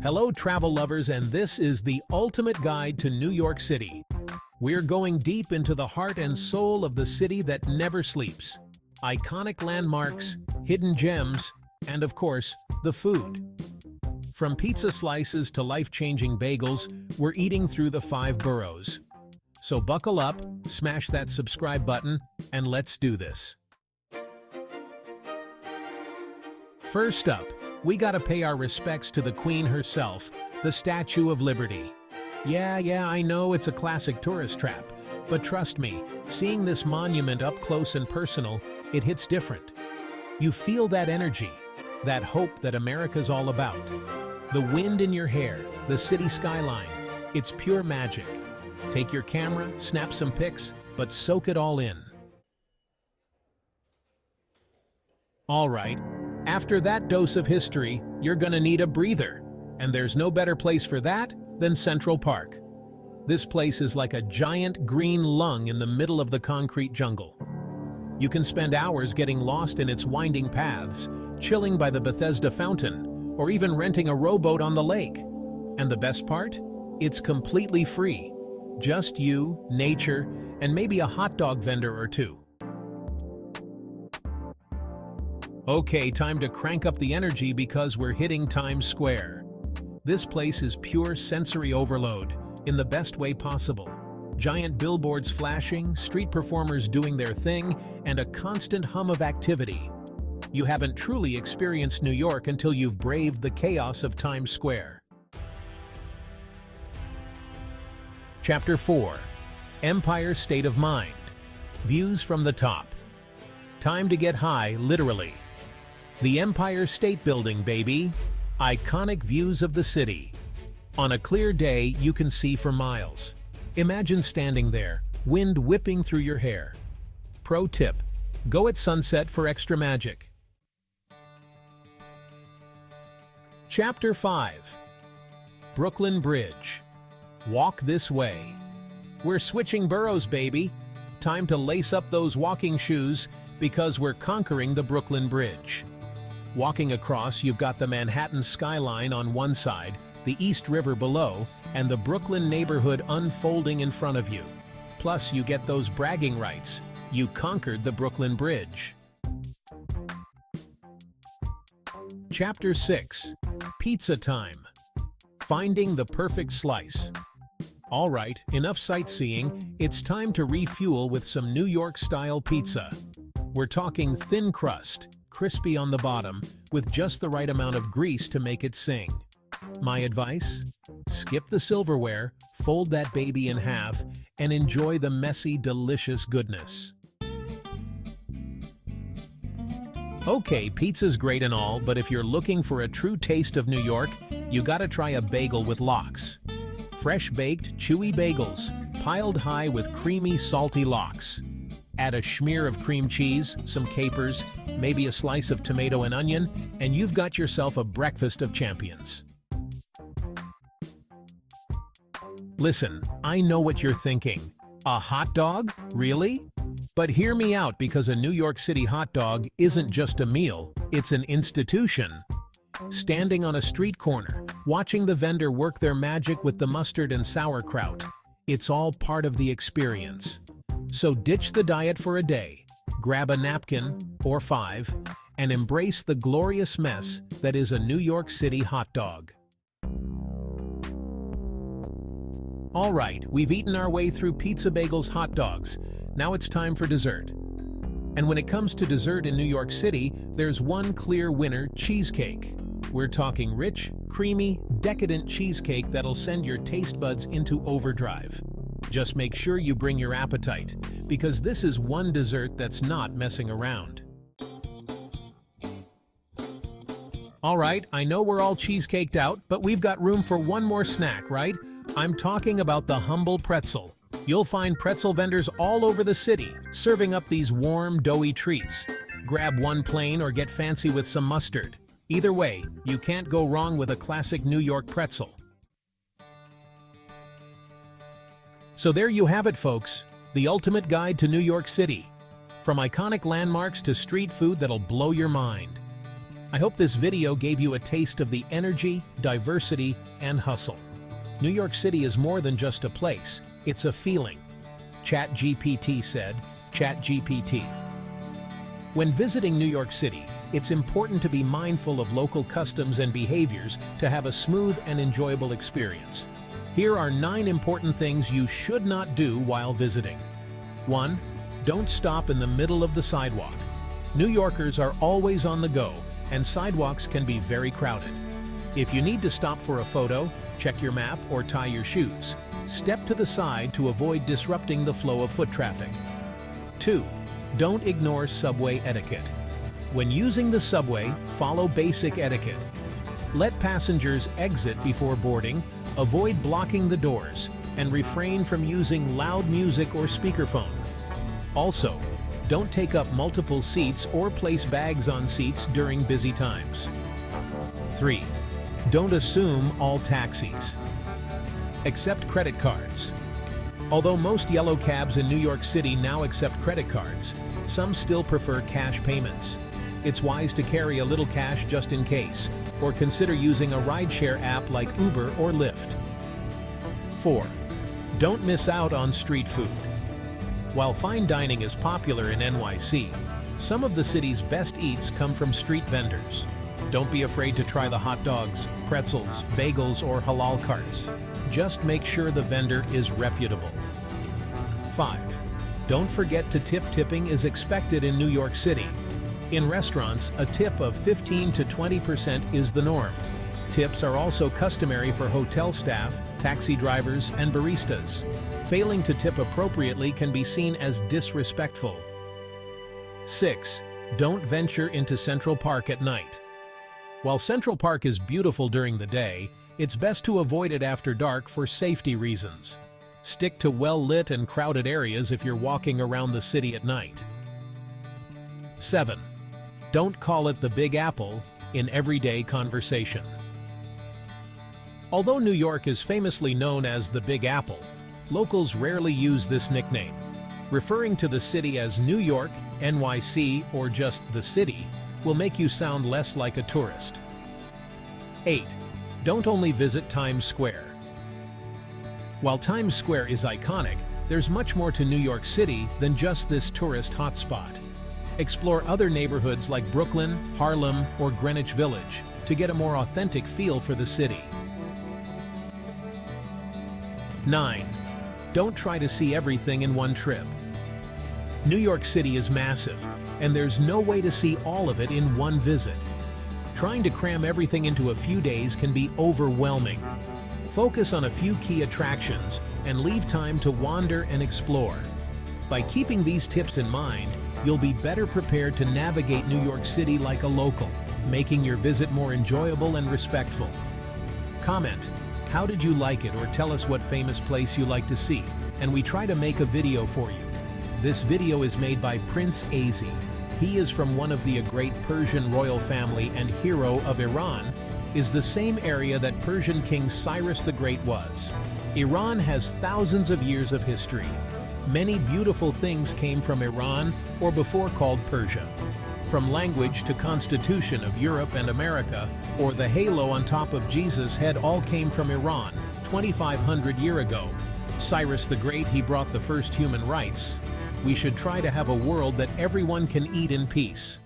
Hello travel lovers, and this is the ultimate guide to New York City. We're going deep into the heart and soul of the city that never sleeps. Iconic landmarks, hidden gems, and of course, the food. From pizza slices to life-changing bagels, we're eating through the 5 boroughs. So buckle up, smash that subscribe button, and let's do this. First up, we gotta pay our respects to the Queen herself, the Statue of Liberty. Yeah, I know it's a classic tourist trap, but trust me, seeing this monument up close and personal, it hits different. You feel that energy, that hope that America's all about. The wind in your hair, the city skyline, it's pure magic. Take your camera, snap some pics, but soak it all in. All right. After that dose of history, you're gonna need a breather, and there's no better place for that than Central Park. This place is like a giant green lung in the middle of the concrete jungle. You can spend hours getting lost in its winding paths, chilling by the Bethesda fountain, or even renting a rowboat on the lake. And the best part? It's completely free. Just you, nature, and maybe a hot dog vendor or two. Okay, time to crank up the energy because we're hitting Times Square. This place is pure sensory overload, in the best way possible. Giant billboards flashing, street performers doing their thing, and a constant hum of activity. You haven't truly experienced New York until you've braved the chaos of Times Square. Chapter 4. Empire State of Mind. Views from the top. Time to get high, literally. The Empire State Building, baby. Iconic views of the city. On a clear day, you can see for miles. Imagine standing there, wind whipping through your hair. Pro tip: go at sunset for extra magic. Chapter 5. Brooklyn Bridge. Walk this way. We're switching boroughs, baby. Time to lace up those walking shoes because we're conquering the Brooklyn Bridge. Walking across, you've got the Manhattan skyline on one side, the East River below, and the Brooklyn neighborhood unfolding in front of you. Plus, you get those bragging rights. You conquered the Brooklyn Bridge. Chapter 6. Pizza Time. Finding the perfect slice. All right, enough sightseeing. It's time to refuel with some New York-style pizza. We're talking thin crust, crispy on the bottom, with just the right amount of grease to make it sing. My advice? Skip the silverware, fold that baby in half, and enjoy the messy, delicious goodness. Okay, pizza's great and all, but if you're looking for a true taste of New York, you gotta try a bagel with lox. Fresh-baked, chewy bagels, piled high with creamy, salty lox. Add a smear of cream cheese, some capers, maybe a slice of tomato and onion, and you've got yourself a breakfast of champions. Listen, I know what you're thinking. A hot dog? Really? But hear me out, because a New York City hot dog isn't just a meal, it's an institution. Standing on a street corner, watching the vendor work their magic with the mustard and sauerkraut, it's all part of the experience. So ditch the diet for a day, grab a napkin, or 5, and embrace the glorious mess that is a New York City hot dog. All right, we've eaten our way through pizza, bagels, hot dogs. Now it's time for dessert. And when it comes to dessert in New York City, there's one clear winner: cheesecake. We're talking rich, creamy, decadent cheesecake that'll send your taste buds into overdrive. Just make sure you bring your appetite, because this is one dessert that's not messing around. All right, I know we're all cheesecaked out, but we've got room for one more snack, right? I'm talking about the humble pretzel. You'll find pretzel vendors all over the city, serving up these warm, doughy treats. Grab one plain or get fancy with some mustard. Either way, you can't go wrong with a classic New York pretzel. So there you have it, folks, the ultimate guide to New York City. From iconic landmarks to street food that'll blow your mind. I hope this video gave you a taste of the energy, diversity, and hustle. New York City is more than just a place, it's a feeling. ChatGPT said, ChatGPT. When visiting New York City, it's important to be mindful of local customs and behaviors to have a smooth and enjoyable experience. Here are 9 important things you should not do while visiting. 1. Don't stop in the middle of the sidewalk. New Yorkers are always on the go, and sidewalks can be very crowded. If you need to stop for a photo, check your map, or tie your shoes. Step to the side to avoid disrupting the flow of foot traffic. 2. Don't ignore subway etiquette. When using the subway, follow basic etiquette. Let passengers exit before boarding, avoid blocking the doors, and refrain from using loud music or speakerphone. Also, don't take up multiple seats or place bags on seats during busy times. 3. Don't assume all taxis. Accept credit cards. Although most yellow cabs in New York City now accept credit cards, some still prefer cash payments. It's wise to carry a little cash just in case, or consider using a rideshare app like Uber or Lyft. 4. Don't miss out on street food. While fine dining is popular in NYC, some of the city's best eats come from street vendors. Don't be afraid to try the hot dogs, pretzels, bagels, or halal carts. Just make sure the vendor is reputable. 5. Don't forget to tip. Tipping is expected in New York City. In restaurants, a tip of 15 to 20% is the norm. Tips are also customary for hotel staff, taxi drivers, and baristas. Failing to tip appropriately can be seen as disrespectful. 6. Don't venture into Central Park at night. While Central Park is beautiful during the day, it's best to avoid it after dark for safety reasons. Stick to well-lit and crowded areas if you're walking around the city at night. 7. Don't call it the Big Apple in everyday conversation. Although New York is famously known as the Big Apple, locals rarely use this nickname. Referring to the city as New York, NYC, or just the city will make you sound less like a tourist. 8. Don't only visit Times Square. While Times Square is iconic, there's much more to New York City than just this tourist hotspot. Explore other neighborhoods like Brooklyn, Harlem, or Greenwich Village to get a more authentic feel for the city. 9. Don't try to see everything in one trip. New York City is massive, and there's no way to see all of it in one visit. Trying to cram everything into a few days can be overwhelming. Focus on a few key attractions and leave time to wander and explore. By keeping these tips in mind, you'll be better prepared to navigate New York City like a local, making your visit more enjoyable and respectful. Comment, how did you like it, or tell us what famous place you like to see, and we try to make a video for you. This video is made by Prince Azi. He is from one of the great Persian royal family and hero of Iran, is the same area that Persian King Cyrus the Great was. Iran has thousands of years of history. Many beautiful things came from Iran, or before called Persia. From language to constitution of Europe and America, or the halo on top of Jesus' head, all came from Iran 2,500 years ago. Cyrus the Great, he brought the first human rights. We should try to have a world that everyone can eat in peace.